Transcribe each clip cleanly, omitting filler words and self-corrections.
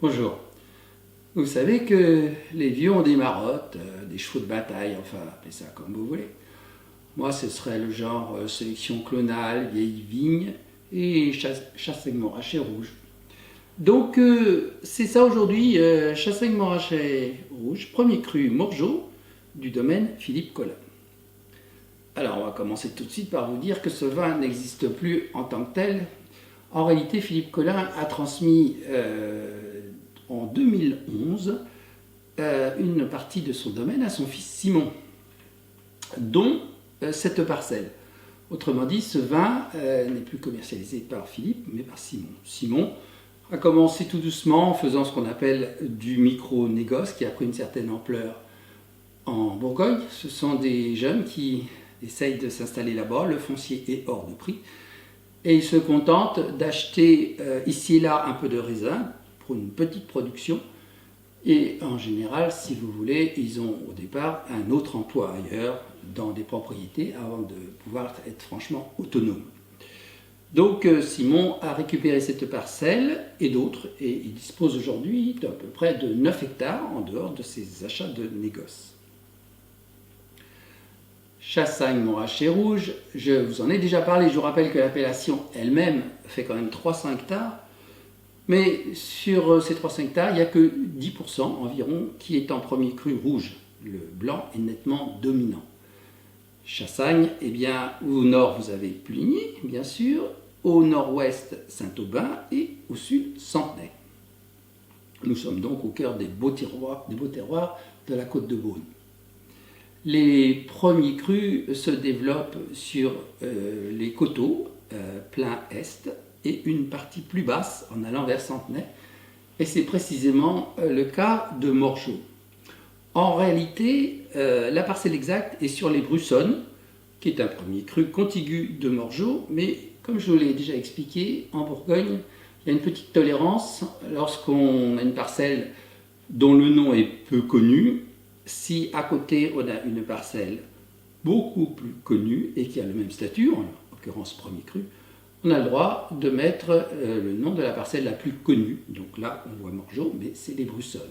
Bonjour. Vous savez que les vieux ont des marottes, des chevaux de bataille, enfin appelez ça comme vous voulez. Moi ce serait le genre sélection clonale, vieille vigne et Chassagne-Montrachet rouge. Donc c'est ça aujourd'hui, Chassagne-Montrachet rouge, premier cru Morgeau du domaine Philippe Collin. Alors on va commencer tout de suite par vous dire que ce vin n'existe plus en tant que tel. En réalité, Philippe Collin a transmis en 2011 une partie de son domaine à son fils Simon, dont cette parcelle. Autrement dit, ce vin n'est plus commercialisé par Philippe, mais par Simon. Simon a commencé tout doucement en faisant ce qu'on appelle du micro-négoce, qui a pris une certaine ampleur en Bourgogne. Ce sont des jeunes qui essayent de s'installer là-bas, le foncier est hors de prix, et ils se contentent d'acheter ici et là un peu de raisin pour une petite production. Et en général, si vous voulez, ils ont au départ un autre emploi ailleurs, dans des propriétés, avant de pouvoir être franchement autonomes. Donc Simon a récupéré cette parcelle et d'autres, et il dispose aujourd'hui d'à peu près de 9 hectares en dehors de ses achats de négoce. Chassagne-Montrachet rouge, je vous en ai déjà parlé, je vous rappelle que l'appellation elle-même fait quand même 300 hectares, mais sur ces 300 hectares, il n'y a que 10% environ qui est en premier cru rouge. Le blanc est nettement dominant. Chassagne, eh bien, au nord vous avez Puligny, bien sûr, au nord-ouest Saint-Aubin et au sud Centenay. Nous sommes donc au cœur des beaux terroirs de la côte de Beaune. Les premiers crus se développent sur les coteaux, plein est, et une partie plus basse en allant vers Centenay. Et c'est précisément le cas de Morgeau. En réalité, la parcelle exacte est sur les Brussonnes, qui est un premier cru contigu de Morgeau, mais comme je vous l'ai déjà expliqué, en Bourgogne, il y a une petite tolérance lorsqu'on a une parcelle dont le nom est peu connu. Si à côté on a une parcelle beaucoup plus connue et qui a le même statut, en l'occurrence premier cru, on a le droit de mettre le nom de la parcelle la plus connue. Donc là, on voit Morgeau, mais c'est les Brussonnes.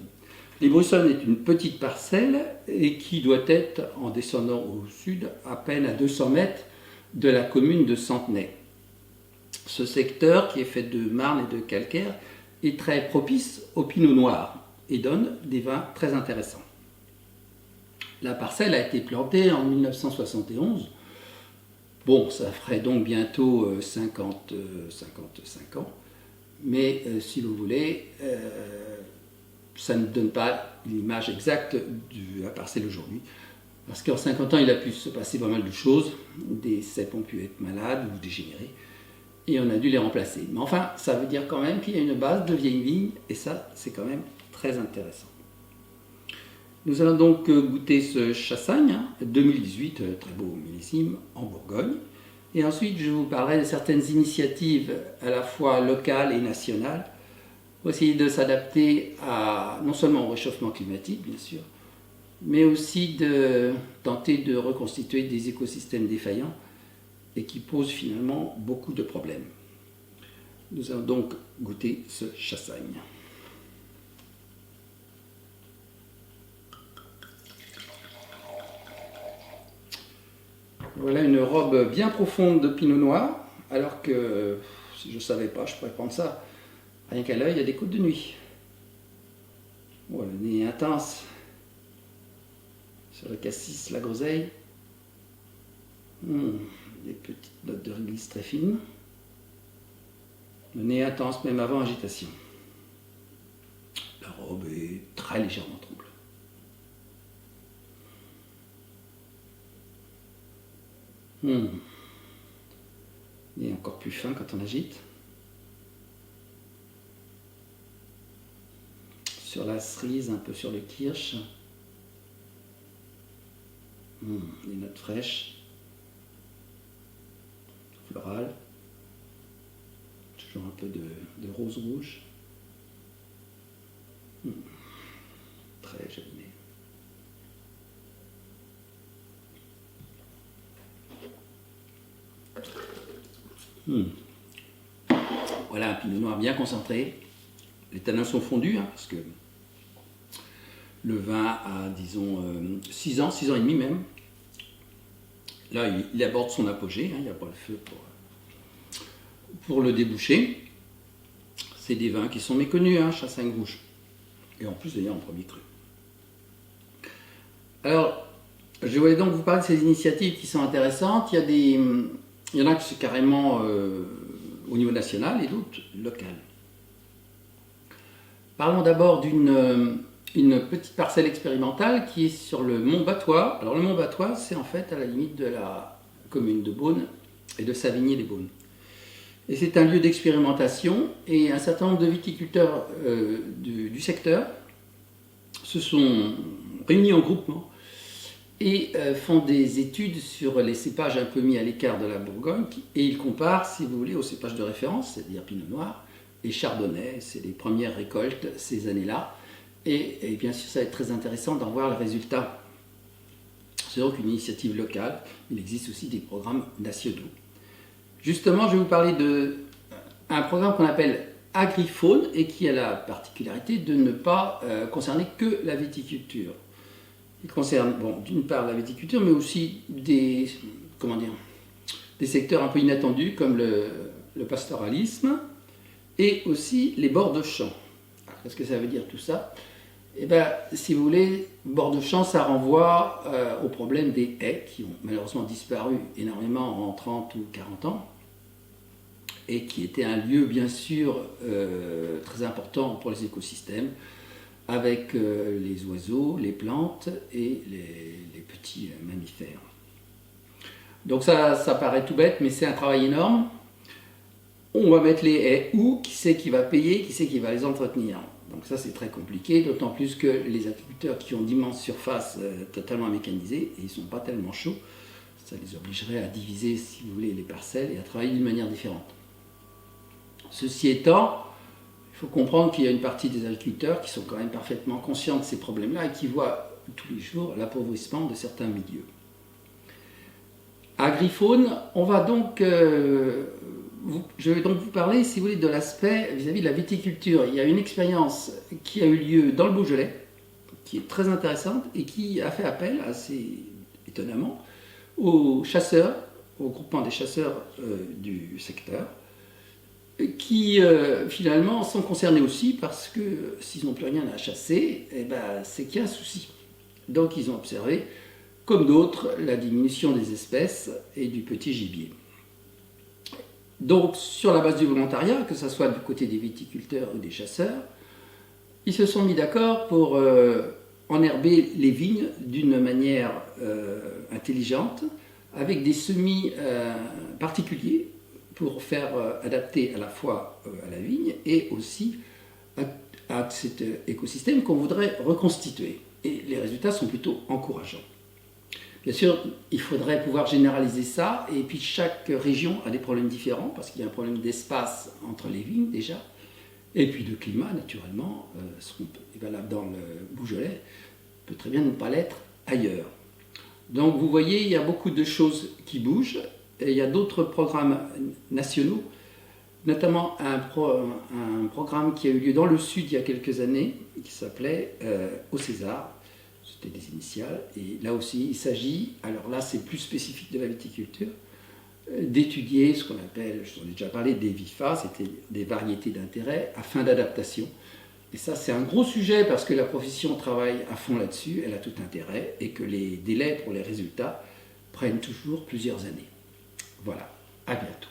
Les Brussonnes est une petite parcelle et qui doit être, en descendant au sud, à peine à 200 mètres de la commune de Centenay. Ce secteur, qui est fait de marne et de calcaire, est très propice au pinot noir et donne des vins très intéressants. La parcelle a été plantée en 1971. Bon, ça ferait donc bientôt 55 ans. Mais si vous voulez, ça ne donne pas l'image exacte de la parcelle aujourd'hui. Parce qu'en 50 ans, il a pu se passer pas mal de choses. Des cèpes ont pu être malades ou dégénérer. Et on a dû les remplacer. Mais enfin, ça veut dire quand même qu'il y a une base de vieilles vignes. Et ça, c'est quand même très intéressant. Nous allons donc goûter ce Chassagne, 2018, très beau millésime, en Bourgogne. Et ensuite, je vous parlerai de certaines initiatives à la fois locales et nationales pour essayer de s'adapter non seulement au réchauffement climatique, bien sûr, mais aussi de tenter de reconstituer des écosystèmes défaillants et qui posent finalement beaucoup de problèmes. Nous allons donc goûter ce Chassagne. Voilà une robe bien profonde de pinot noir, alors que si je ne savais pas, je pourrais prendre ça rien qu'à l'œil à des coups de nuit. Voilà, le nez intense sur le cassis, la groseille. Des petites notes de réglisse très fines. Le nez intense même avant agitation. La robe est très légèrement trouble. Il est encore plus fin quand on agite. Sur la cerise, un peu sur le kirsch. Les notes fraîches. Florales. Toujours un peu de rose rouge. Très joli. Voilà un pinot noir bien concentré, les tanins sont fondus, hein, parce que le vin a, disons, 6 ans, 6 ans et demi même. Là, il aborde son apogée, hein, il n'y a pas le feu pour le déboucher. C'est des vins qui sont méconnus, hein, Chassagne Rouge. Et en plus, d'ailleurs, en premier cru. Alors, je voulais donc vous parler de ces initiatives qui sont intéressantes. Il y en a qui sont carrément au niveau national et d'autres locales. Parlons d'abord d'une petite parcelle expérimentale qui est sur le Mont Batois. Alors le Mont Batois, c'est en fait à la limite de la commune de Beaune et de Savigny-les-Beaunes. Et c'est un lieu d'expérimentation et un certain nombre de viticulteurs du secteur se sont réunis en groupement et font des études sur les cépages un peu mis à l'écart de la Bourgogne et ils comparent, si vous voulez, aux cépages de référence, c'est-à-dire Pinot Noir et Chardonnay, c'est les premières récoltes ces années-là. Et bien sûr, ça va être très intéressant d'en voir le résultat. C'est donc une initiative locale, il existe aussi des programmes nationaux. Justement, je vais vous parler d'un programme qu'on appelle Agrifaune et qui a la particularité de ne pas concerner que la viticulture. Il concerne, bon, d'une part la viticulture, mais aussi des secteurs un peu inattendus comme le pastoralisme et aussi les bords de champs. Qu'est-ce que ça veut dire tout ça? Eh bien, si vous voulez, bord de champ, ça renvoie au problème des haies qui ont malheureusement disparu énormément en 30 ou 40 ans et qui était un lieu bien sûr très important pour les écosystèmes avec les oiseaux, les plantes et les petits mammifères. Donc ça paraît tout bête, mais c'est un travail énorme. On va mettre les haies où? Qui c'est qui va payer? Qui c'est qui va les entretenir? Donc ça c'est très compliqué, d'autant plus que les agriculteurs qui ont d'immenses surfaces totalement mécanisées, et ils ne sont pas tellement chauds, ça les obligerait à diviser, si vous voulez, les parcelles et à travailler d'une manière différente. Ceci étant, il faut comprendre qu'il y a une partie des agriculteurs qui sont quand même parfaitement conscients de ces problèmes-là et qui voient tous les jours l'appauvrissement de certains milieux. Agrifaune, je vais donc vous parler, si vous voulez, de l'aspect vis-à-vis de la viticulture. Il y a une expérience qui a eu lieu dans le Beaujolais, qui est très intéressante et qui a fait appel, assez étonnamment, aux chasseurs, au groupement des chasseurs du secteur, qui finalement sont concernés aussi parce que s'ils n'ont plus rien à chasser, eh ben, c'est qu'il y a un souci. Donc ils ont observé, comme d'autres, la diminution des espèces et du petit gibier. Donc sur la base du volontariat, que ce soit du côté des viticulteurs ou des chasseurs, ils se sont mis d'accord pour enherber les vignes d'une manière intelligente, avec des semis particuliers, pour faire adapter à la fois à la vigne et aussi à cet écosystème qu'on voudrait reconstituer. Et les résultats sont plutôt encourageants. Bien sûr, il faudrait pouvoir généraliser ça, et puis chaque région a des problèmes différents, parce qu'il y a un problème d'espace entre les vignes déjà, et puis de climat naturellement, ce qui est valable dans le Beaujolais peut très bien ne pas l'être ailleurs. Donc vous voyez, il y a beaucoup de choses qui bougent. Et il y a d'autres programmes nationaux, notamment un programme qui a eu lieu dans le Sud il y a quelques années, qui s'appelait Au César, c'était des initiales, et là aussi il s'agit, alors là c'est plus spécifique de la viticulture, d'étudier ce qu'on appelle, je vous en ai déjà parlé, des VIFA, c'était des variétés d'intérêt à fin d'adaptation. Et ça c'est un gros sujet parce que la profession travaille à fond là-dessus, elle a tout intérêt, et que les délais pour les résultats prennent toujours plusieurs années. Voilà, à bientôt.